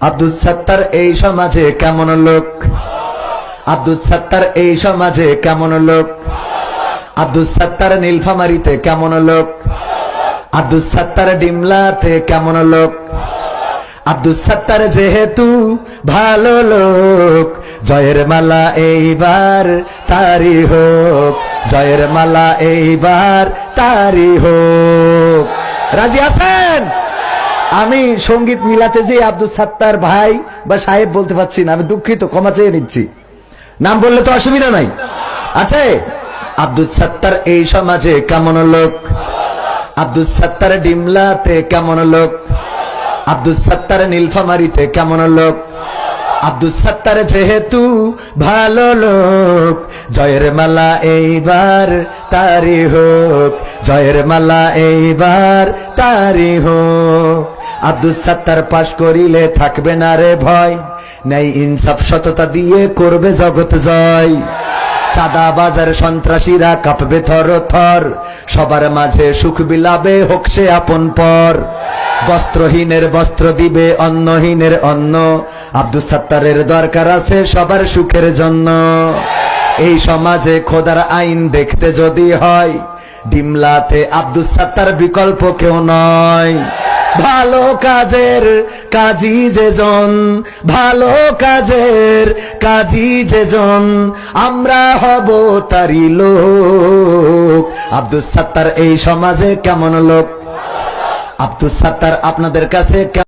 আব্দুল সাত্তার এই সমাজে কেমন লোক? আব্দুল সাত্তার এই সমাজে কেমন লোক? আব্দুল সাত্তার নীলফামারীতে কেমন লোক? আব্দুল সাত্তার ডিমলাতে কেমন লোক? আব্দুল সাত্তার যেহেতু ভালো লোক, জয়ের মালা এইবার তারি হোক, জয়ের মালা এইবার তারি হোক। রাজি আছেন? আমি সঙ্গীত মিলাতে যে আব্দুল সাত্তার ভাই বা সাহেব বলতে পারছি না, আমি দুঃখিত, ক্ষমা চেয়ে নিচ্ছি। নাম বললে তো অসুবিধা নাই, আছে? আব্দুল সাত্তার এই সমাজে কেমন লোক? আব্দুল সাত্তার ডিমলাতে কেমন লোক? আব্দুল সাত্তার নীলফামারীতে কেমন লোক? আব্দুল সাত্তার যেহেতু ভালো লোক, জয়ের মালা এইবার তারি হোক, জয়ের মালা এইবার তারি হোক। আব্দুল সাত্তার পাশ করিলে থাকবে না রে ভয়, ন্যায় ইনসাফ সততা দিয়ে করবে জগৎ জয়। চাঁদা বাজার সন্ত্রাসীরা কাঁপবে থর থর, সবার মাঝে সুখ বিলাবে হোক সে আপন পর। বস্ত্রহীনের বস্ত্র দিবে, অন্নহীনের অন্ন, আব্দুল সাত্তারের দরকার আছে সবার সুখের জন্য। এই সমাজে খোদার আইন দেখতে যদি হয়, ডিমলাতে আব্দুল সাত্তার বিকল্প কেউ নয়। ভালো কাজের কাজী যেজন, ভালো কাজের কাজী যেজন, আমরা হব তারি লোক। আব্দুল সাত্তার এই সমাজে কেমন লোক? আব্দুল সাত্তার আপনাদের কাছে